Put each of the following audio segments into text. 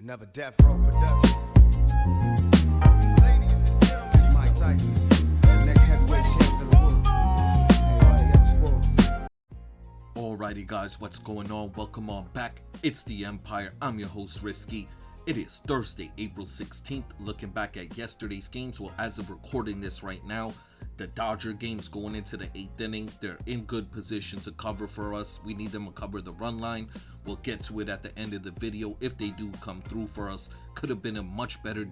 Another Death Row production. Ladies and gentlemen, Mike Tyson, the next heavyweight champion of the world. Everybody got Alrighty guys, what's going on? Welcome on back. It's the Empire. I'm your host Risky. It is Thursday, April 16th. Looking back at yesterday's games, well, as of recording this right now, the Dodger game's going into the 8th inning. They're in good position to cover for us. We need them to cover the run line. We'll get to it at the end of the video if they do come through for us. Could have been a much better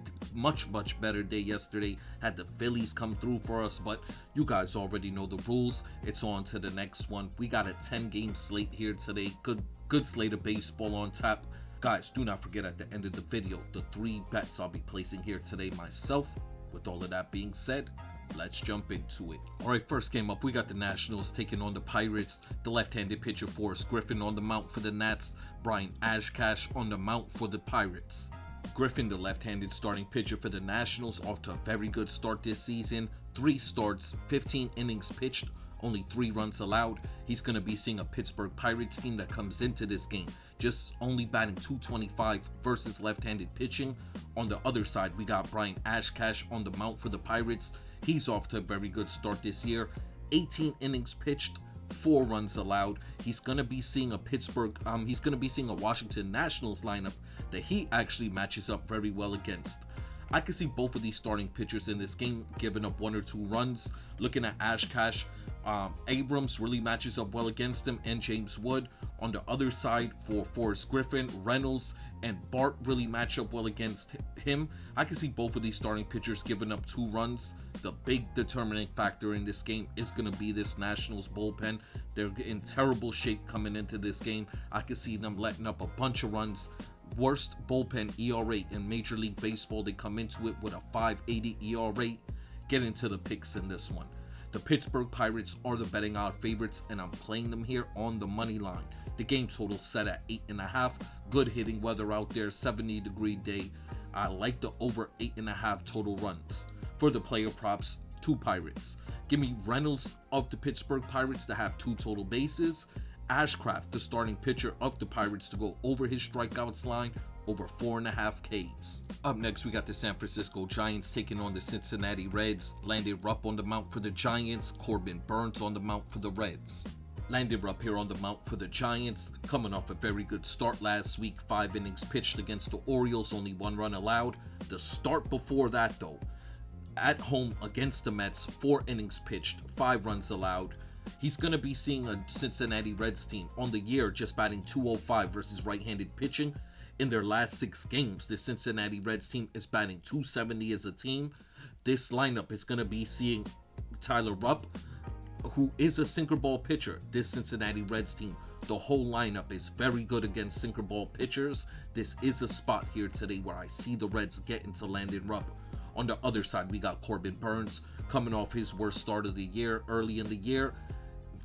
day yesterday had the Phillies come through for us, but you guys already know the rules. It's on to the next one. We got a 10-game slate here today. Good slate of baseball on tap. Guys, do not forget at the end of the video, the 3 bets I'll be placing here today myself. With all of that being said, let's jump into it. Alright, first game up, we got the Nationals taking on the Pirates. The left-handed pitcher Forrest Griffin on the mound for the Nats. Brian Ashcash on the mound for the Pirates. Griffin, the left-handed starting pitcher for the Nationals, off to a very good start this season. 3 starts, 15 innings pitched, only 3 runs allowed. He's going to be seeing a Pittsburgh Pirates team that comes into this game just only batting .225 versus left-handed pitching. On the other side, we got Brian Ashcash on the mound for the Pirates. He's off to a very good start this year. 18 innings pitched, 4 runs allowed. He's going to be seeing a Washington Nationals lineup that he actually matches up very well against. I can see both of these starting pitchers in this game giving up 1 or 2 runs. Looking at Ashcash, Abrams really matches up well against him, and James Wood. On the other side, for Forrest Griffin, Reynolds and Bart really match up well against him. I can see both of these starting pitchers giving up 2 runs. The big determining factor in this game is going to be this Nationals bullpen. They're in terrible shape coming into this game. I can see them letting up a bunch of runs. Worst bullpen ERA in Major League Baseball. They come into it with a 5.80 ERA. Get into the picks in this one. The Pittsburgh Pirates are the betting odds favorites, and I'm playing them here on the money line. The game total set at 8.5. Good hitting weather out there, 70-degree day. I like the over 8.5 total runs. For the player props, 2 Pirates. Give me Reynolds of the Pittsburgh Pirates to have 2 total bases. Ashcraft, the starting pitcher of the Pirates, to go over his strikeouts line, over 4.5 Ks. Up next, we got the San Francisco Giants taking on the Cincinnati Reds. Landed Rupp on the mound for the Giants. Corbin Burns on the mound for the Reds. Landed Rupp here on the mound for the Giants, coming off a very good start last week. 5 innings pitched against the Orioles, only 1 run allowed. The start before that, though, at home against the Mets, 4 innings pitched, 5 runs allowed. He's going to be seeing a Cincinnati Reds team on the year just batting .205 versus right-handed pitching. In their last 6 games, the Cincinnati Reds team is batting .270 as a team. This lineup is going to be seeing Tyler Rupp, who is a sinker ball pitcher. This Cincinnati Reds team, the whole lineup is very good against sinker ball pitchers. This is a spot here today where I see the Reds get into Landon Rupp. On the other side, we got Corbin Burns coming off his worst start of the year early in the year.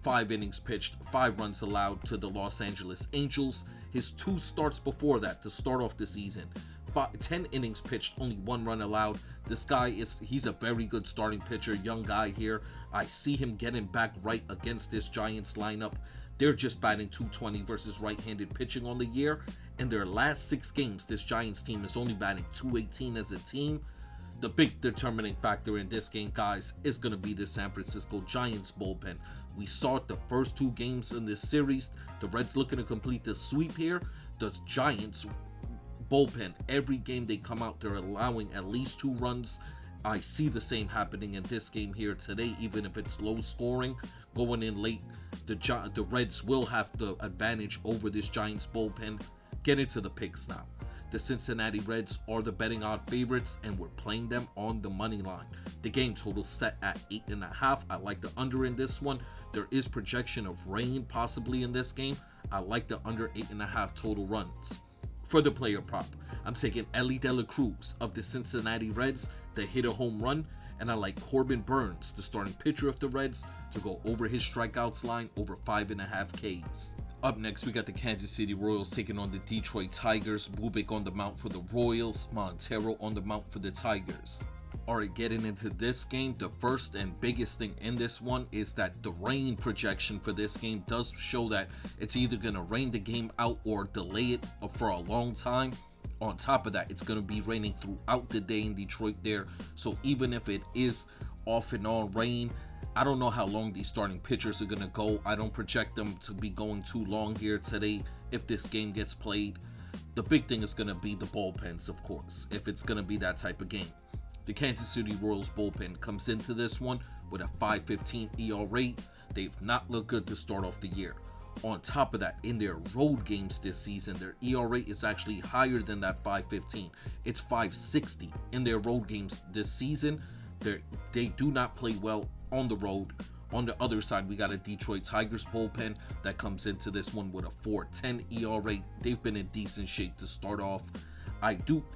5 innings pitched, 5 runs allowed to the Los Angeles Angels. His 2 starts before that to start off the season, 10 innings pitched, only 1 run allowed. This guy he's a very good starting pitcher, young guy here. I see him getting back right against this Giants lineup. They're just batting .220 versus right-handed pitching on the year. In their last 6 games, this Giants team is only batting .218 as a team. The big determining factor in this game, guys, is going to be the San Francisco Giants bullpen. We saw it the first 2 games in this series. The Reds looking to complete the sweep here. The Giants bullpen, every game they come out, they're allowing at least 2 runs. I see the same happening in this game here today, even if it's low scoring. Going in late, the Reds will have the advantage over this Giants bullpen. Get into the picks now. The Cincinnati Reds are the betting odd favorites, and we're playing them on the money line. The game total set at 8.5. I like the under in this one. There is projection of rain possibly in this game. I like the under 8.5 total runs. For the player prop, I'm taking Elly De La Cruz of the Cincinnati Reds to hit a home run, and I like Corbin Burns, the starting pitcher of the Reds, to go over his strikeouts line, over 5.5 Ks. Up next, we got the Kansas City Royals taking on the Detroit Tigers. Bubic on the mound for the Royals, Montero on the mound for the Tigers. Alright, getting into this game, the first and biggest thing in this one is that the rain projection for this game does show that it's either going to rain the game out or delay it for a long time. On top of that, it's going to be raining throughout the day in Detroit there. So even if it is off and on rain, I don't know how long these starting pitchers are going to go. I don't project them to be going too long here today if this game gets played. The big thing is going to be the bullpens, of course, if it's going to be that type of game. The Kansas City Royals bullpen comes into this one with a 5.15 ERA. They've not looked good to start off the year. On top of that, in their road games this season, their ERA is actually higher than that 5.15. It's 5.60 in their road games this season. They do not play well on the road. On the other side, we got a Detroit Tigers bullpen that comes into this one with a 4.10 ERA. They've been in decent shape to start off.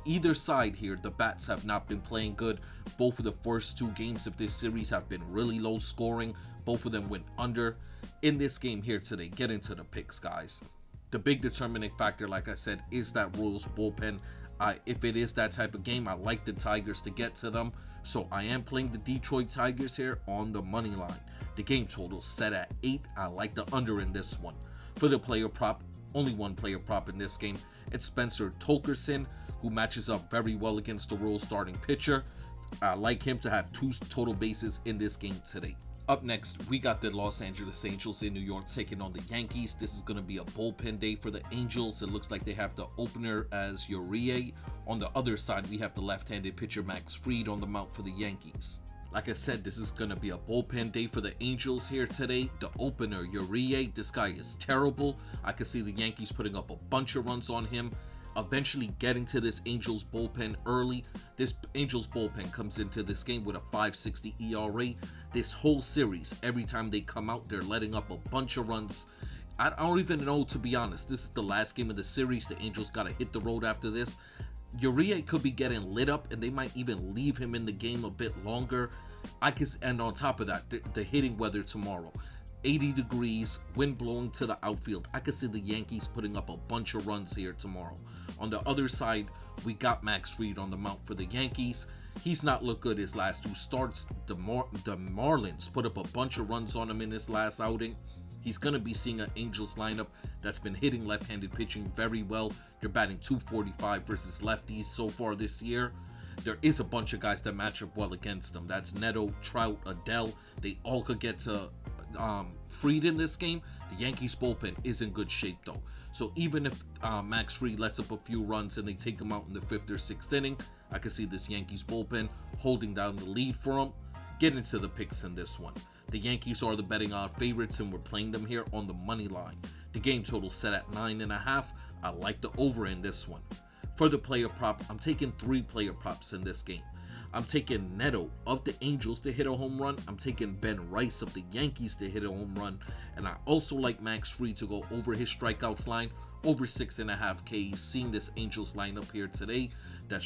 Either side here, the bats have not been playing good. Both of the first two games of this series have been really low scoring. Both of them went under. In this game here today, get into the picks, guys. The big determining factor, like I said, is that Royals bullpen. If it is that type of game, I like the Tigers to get to them. So I am playing the Detroit Tigers here on the money line. The game total set at 8. I like the under in this one. For the player prop, only one player prop in this game. It's Spencer Torkelson, who matches up very well against the Royals starting pitcher. I like him to have 2 total bases in this game today. Up next, we got the Los Angeles Angels in New York taking on the Yankees. This is going to be a bullpen day for the Angels. It looks like they have the opener as Urias. On the other side, we have the left-handed pitcher Max Fried on the mound for the Yankees. Like I said, this is going to be a bullpen day for the Angels here today. The opener, Urias, this guy is terrible. I can see the Yankees putting up a bunch of runs on him, eventually getting to this Angels bullpen early. This Angels bullpen comes into this game with a 5.60 ERA. This whole series, every time they come out, they're letting up a bunch of runs. I don't even know, to be honest. This is the last game of the series. The Angels got to hit the road after this. Urias could be getting lit up, and they might even leave him in the game a bit longer. And on top of that, the hitting weather tomorrow. 80 degrees, wind blowing to the outfield. I could see the Yankees putting up a bunch of runs here tomorrow. On the other side, we got Max Fried on the mound for the Yankees. He's not looked good his last 2 starts. The Marlins put up a bunch of runs on him in his last outing. He's going to be seeing an Angels lineup that's been hitting left-handed pitching very well. They're batting .245 versus lefties so far this year. There is a bunch of guys that match up well against them. That's Neto, Trout, Adele. They all could get to Fried in this game. The Yankees bullpen is in good shape though. So even if Max Fried lets up a few runs and they take him out in the 5th or 6th inning, I can see this Yankees bullpen holding down the lead for him. Get into the picks in this one. The Yankees are the betting odd favorites, and we're playing them here on the money line. The game total set at 9.5. I like the over in this one. For the player prop, I'm taking 3 player props in this game. I'm taking Neto of the Angels to hit a home run. I'm taking Ben Rice of the Yankees to hit a home run. And I also like Max Fried to go over his strikeouts line, over 6.5 Ks. Seeing this Angels lineup here today that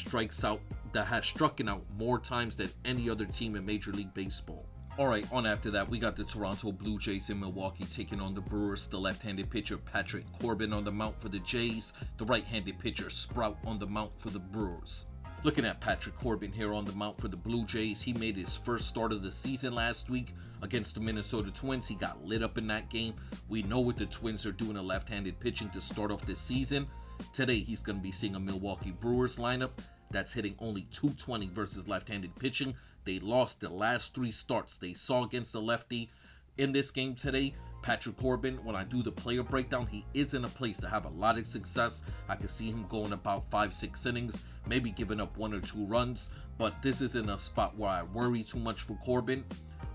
has struck out more times than any other team in Major League Baseball. Alright, on after that, we got the Toronto Blue Jays in Milwaukee taking on the Brewers. The left-handed pitcher Patrick Corbin on the mound for the Jays. The right-handed pitcher Sprout on the mound for the Brewers. Looking at Patrick Corbin here on the mound for the Blue Jays, he made his first start of the season last week against the Minnesota Twins. He got lit up in that game. We know what the Twins are doing to left-handed pitching to start off this season. Today, he's going to be seeing a Milwaukee Brewers lineup that's hitting only .220 versus left-handed pitching. They lost the last 3 starts they saw against the lefty. In this game today, Patrick Corbin, when I do the player breakdown, he is in a place to have a lot of success. I can see him going about 5-6 innings, maybe giving up 1 or 2 runs, but this isn't a spot where I worry too much for Corbin.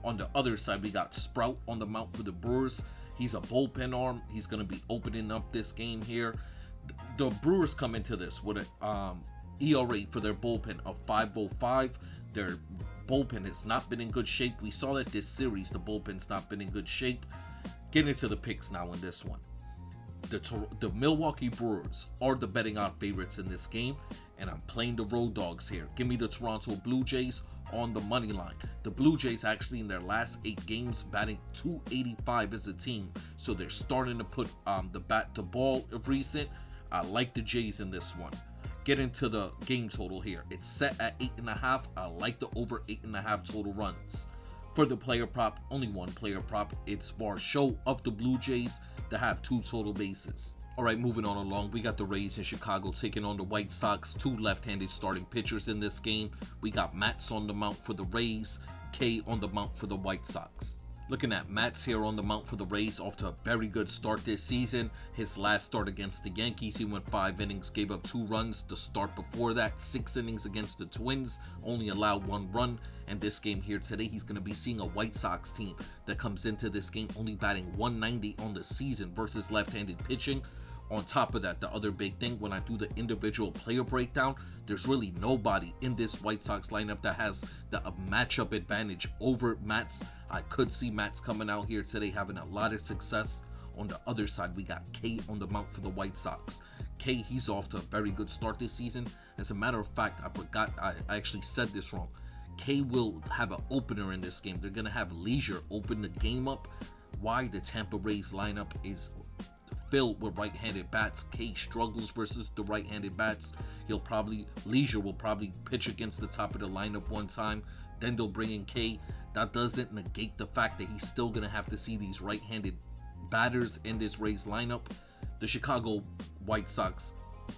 On the other side, we got Sprout on the mound for the Brewers. He's a bullpen arm. He's going to be opening up this game here. The Brewers come into this with an ERA for their bullpen of 5.05. Their bullpen has not been in good shape. We saw that this series, the bullpen's not been in good shape. Get into the picks now in this one. The Milwaukee Brewers are the betting odd favorites in this game, and I'm playing the road dogs here. Give me the Toronto Blue Jays on the money line. The Blue Jays actually in their last 8 games batting .285 as a team, so they're starting to put the bat to ball of recent. I like the Jays in this one. Get into the game total here. It's set at 8.5. I like the over 8.5 total runs. For the player prop, only one player prop. It's Varsho of the Blue Jays to have 2 total bases. Alright, moving on along, we got the Rays in Chicago taking on the White Sox. 2 left-handed starting pitchers in this game. We got Matz on the mount for the Rays, K on the mount for the White Sox. Looking at Matz here on the mount for the Rays, off to a very good start this season. His last start against the Yankees, he went 5 innings, gave up 2 runs. The start before that, 6 innings against the Twins, only allowed 1 run. And this game here today, he's going to be seeing a White Sox team that comes into this game only batting 190 on the season versus left-handed pitching. On top of that, the other big thing, when I do the individual player breakdown, there's really nobody in this White Sox lineup that has the matchup advantage over Matz. I could see Matz coming out here today having a lot of success. On the other side, we got K on the mount for the White Sox. K, he's off to a very good start this season. As a matter of fact, I actually said this wrong. K will have an opener in this game. They're going to have Leisure open the game up. Why? The Tampa Rays lineup is filled with right-handed bats. K struggles versus the right-handed bats. Leisure will probably pitch against the top of the lineup one time, then they'll bring in K. That doesn't negate the fact that he's still gonna have to see these right-handed batters in this Rays lineup. The Chicago White Sox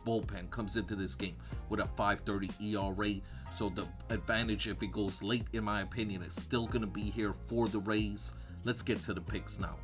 bullpen comes into this game with a 5.30 ERA, so the advantage, if it goes late, in my opinion, is still gonna be here for the Rays. Let's get to the picks now.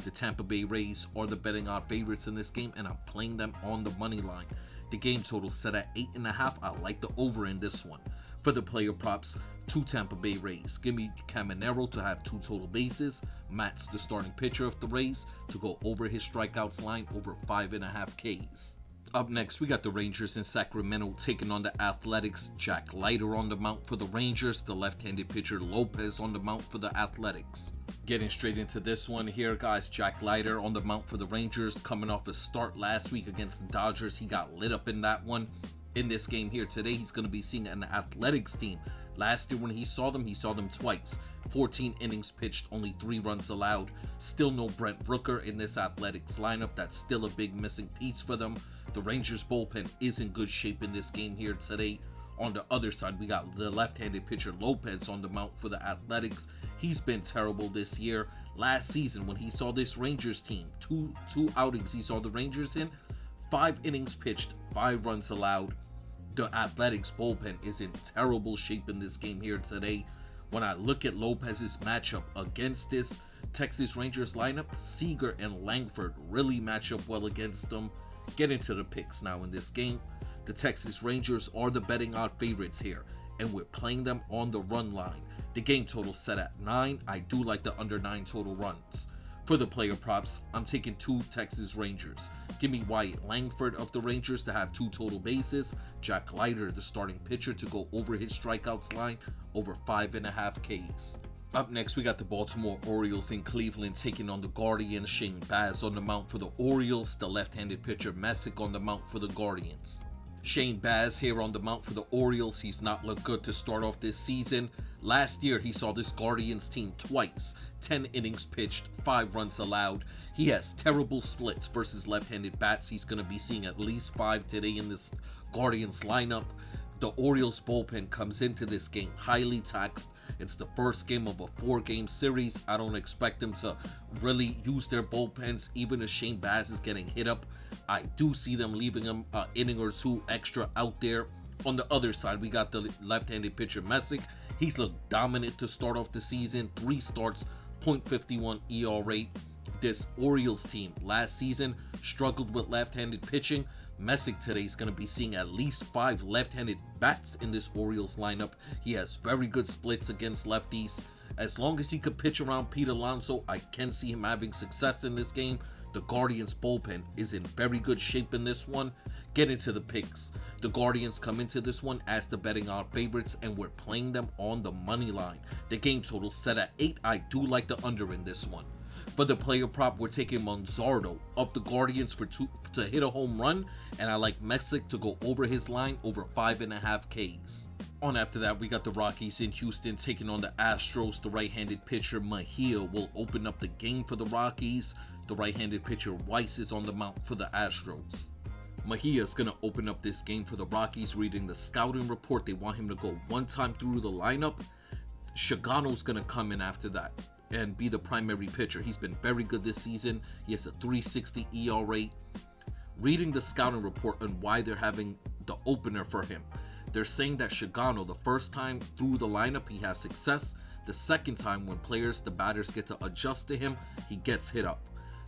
The Tampa Bay Rays are the betting odd favorites in this game, and I'm playing them on the money line. The game total set at 8.5. I like the over in this one. For the player props, 2 Tampa Bay Rays. Give me Caminero to have 2 total bases. Matz, the starting pitcher of the Rays, to go over his strikeouts line over 5.5 Ks. Up next, we got the Rangers in Sacramento taking on the Athletics. Jack Leiter on the mount for the Rangers. The left-handed pitcher Lopez on the mount for the Athletics. Getting straight into this one here, guys. Jack Leiter on the mount for the Rangers, coming off a start last week against the Dodgers. He got lit up in that one. In this game here today, he's going to be seeing an Athletics team. Last year when he saw them twice. 14 innings pitched, only 3 runs allowed. Still no Brent Rooker in this Athletics lineup. That's still a big missing piece for them. The Rangers bullpen is in good shape in this game here today. On the other side, we got the left-handed pitcher Lopez on the mount for the Athletics. He's been terrible this year. Last season, when he saw this Rangers team, two outings he saw the Rangers in, 5 innings pitched, 5 runs allowed. The Athletics bullpen is in terrible shape in this game here today. When I look at Lopez's matchup against this Texas Rangers lineup, Seager and Langford really match up well against them. Get into the picks now in this game. The Texas Rangers are the betting odd favorites here, and we're playing them on the run line. The game total set at 9. I do like the under 9 total runs. For the player props, I'm taking 2 Texas Rangers. Give me Wyatt Langford of the Rangers to have 2 total bases. Jack Leiter, the starting pitcher, to go over his strikeouts line over 5.5 Ks. Up next, we got the Baltimore Orioles in Cleveland taking on the Guardians. Shane Baz on the mount for the Orioles. The left-handed pitcher Messick on the mount for the Guardians. Shane Baz here on the mount for the Orioles. He's not looked good to start off this season. Last year, he saw this Guardians team twice. 10 innings pitched, 5 runs allowed. He has terrible splits versus left-handed bats. He's going to be seeing at least 5 today in this Guardians lineup. The Orioles bullpen comes into this game highly taxed. It's the first game of a 4-game series. I don't expect them to really use their bullpens, even if Shane Baz is getting hit up. I do see them leaving him an inning or 2 extra out there. On the other side, we got the left-handed pitcher Messick. He's looked dominant to start off the season. 3 starts, .51 ERA. This Orioles team last season struggled with left-handed pitching. Messick today is going to be seeing at least 5 left-handed bats in this Orioles lineup. He has very good splits against lefties. As long as he could pitch around Pete Alonso, I can see him having success in this game. The Guardians bullpen is in very good shape in this one. Get into the picks. The Guardians come into this one as the betting odd favorites, and we're playing them on the money line. The game total set at 8. I do like the under in this one. For the player prop, we're taking Manzardo of the Guardians to hit a home run, and I like Messick to go over his line over 5.5 Ks. On after that, we got the Rockies in Houston taking on the Astros. The right-handed pitcher Mejia will open up the game for the Rockies. The right-handed pitcher Weiss is on the mount for the Astros. Mejia is going to open up this game for the Rockies. Reading the scouting report, they want him to go one time through the lineup. Shigano's going to come in after that and be the primary pitcher. He's been very good this season. He has a 3.60 ERA. Reading the scouting report on why they're having the opener for him, they're saying that Shigano, the first time through the lineup, he has success. The second time, when the batters get to adjust to him, he gets hit up.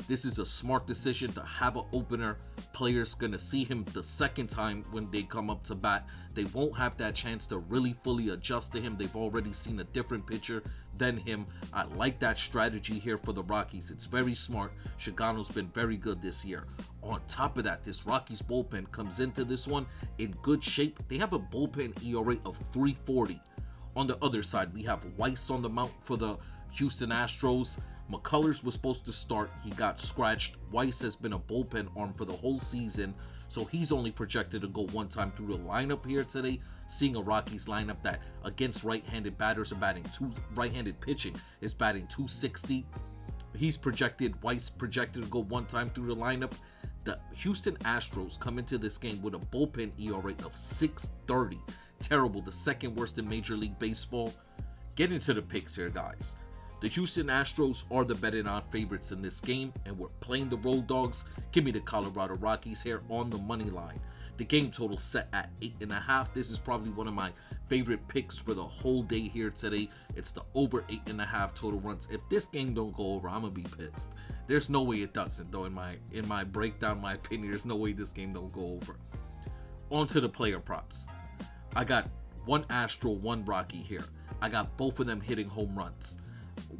This is a smart decision to have an opener. Players gonna see him the second time when they come up to bat. They won't have that chance to really fully adjust to him. They've already seen a different pitcher than him. I like that strategy here for the Rockies. It's very smart. Shigano's been very good this year. On top of that, this Rockies bullpen comes into this one in good shape. They have a bullpen ERA of 3.40. On the other side, we have Weiss on the mound for the Houston Astros. McCullers was supposed to start. He got scratched. Weiss has been a bullpen arm for the whole season, so he's only projected to go one time through the lineup here today. Seeing a Rockies lineup that against right-handed batters are batting right-handed pitching is batting 260. Weiss projected to go one time through the lineup. The Houston Astros come into this game with a bullpen ERA of 6.30. Terrible, the second worst in Major League Baseball. Get into the picks here, guys. The Houston Astros are the betting odd favorites in this game, and we're playing the road dogs. Give me the Colorado Rockies here on the money line. The game total set at 8.5. This is probably one of my favorite picks for the whole day here today. It's the over 8.5 total runs. If this game don't go over, I'm gonna be pissed. There's no way it doesn't, though. In my breakdown, my opinion, there's no way this game don't go over. On to the player props. I got one Astro, one Rocky here. I got both of them hitting home runs.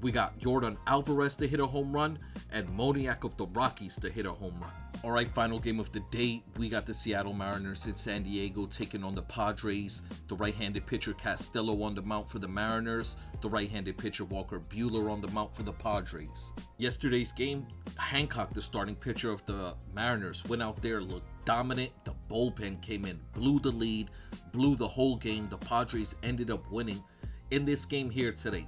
We got Yordan Alvarez to hit a home run and Moniak of the Rockies to hit a home run. All right, final game of the day. We got the Seattle Mariners in San Diego taking on the Padres. The right-handed pitcher Castillo on the mound for the Mariners. The right-handed pitcher Walker Buehler on the mound for the Padres. Yesterday's game, Hancock, the starting pitcher of the Mariners, went out there, looked dominant. The bullpen came in, blew the lead, blew the whole game. The Padres ended up winning. In this game here today,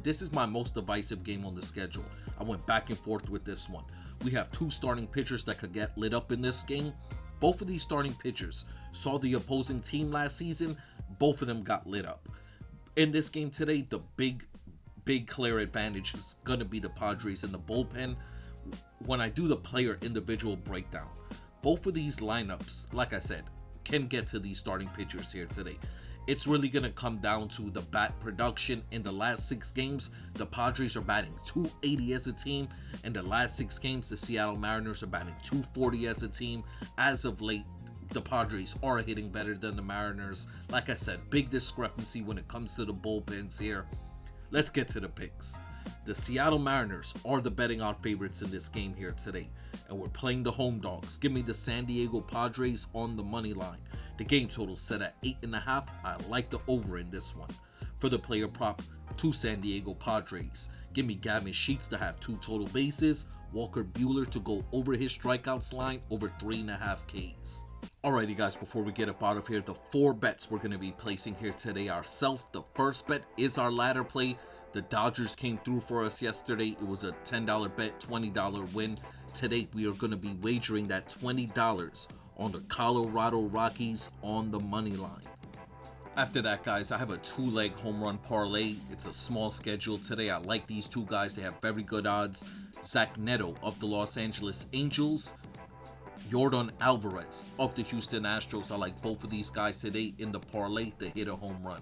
this is my most divisive game on the schedule. I went back and forth with this one. We have two starting pitchers that could get lit up in this game. Both of these starting pitchers saw the opposing team last season. Both of them got lit up. In this game today, the big clear advantage is going to be the Padres in the bullpen. When I do the player individual breakdown, both of these lineups, like I said, can get to these starting pitchers here today. It's really going to come down to the bat production. In the last 6 games, the Padres are batting 280 as a team. In the last 6 games, the Seattle Mariners are batting 240 as a team. As of late, the Padres are hitting better than the Mariners. Like I said, big discrepancy when it comes to the bullpens here. Let's get to the picks. The Seattle Mariners are the betting odd favorites in this game here today, and we're playing the home dogs. Give me the San Diego Padres on the money line. The game total set at 8.5. I like the over in this one. For the player prop, 2 San Diego Padres. Give me Gavin Sheets to have 2 total bases. Walker Buehler to go over his strikeouts line over 3.5 Ks. Alrighty guys, before we get up out of here, the 4 bets we're going to be placing here today ourselves. The first bet is our ladder play. The Dodgers came through for us yesterday. It was a $10 bet, $20 win. Today we are going to be wagering that $20 on the Colorado Rockies on the money line. After that, guys, I have a 2-leg home run parlay. It's a small schedule today. I like these 2 guys. They have very good odds. Zach Neto of the Los Angeles Angels. Yordan Alvarez of the Houston Astros. I like both of these guys today in the parlay to hit a home run.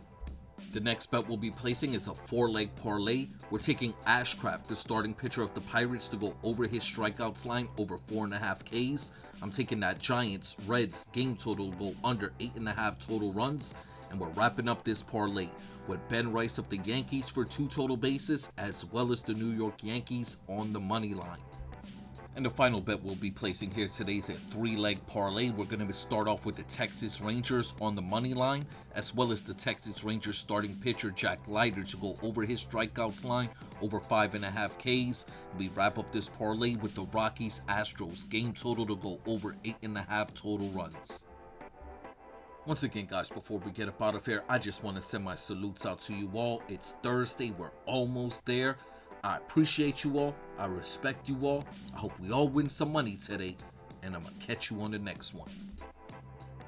The next bet we'll be placing is a 4-leg parlay. We're taking Ashcraft, the starting pitcher of the Pirates, to go over his strikeouts line over 4.5 Ks. I'm taking that Giants Reds game total to go under 8.5 total runs. And we're wrapping up this parlay with Ben Rice of the Yankees for 2 total bases, as well as the New York Yankees on the money line. And the final bet we'll be placing here today is a 3-leg parlay. We're going to start off with the Texas Rangers on the money line, as well as the Texas Rangers starting pitcher Jack Leiter to go over his strikeouts line over 5.5 Ks. We wrap up this parlay with the Rockies Astros game total to go over 8.5 total runs. Once again, guys, before we get up out of here, I just want to send my salutes out to you all. It's Thursday. We're almost there. I appreciate you all. I respect you all. I hope we all win some money today. And I'm going to catch you on the next one.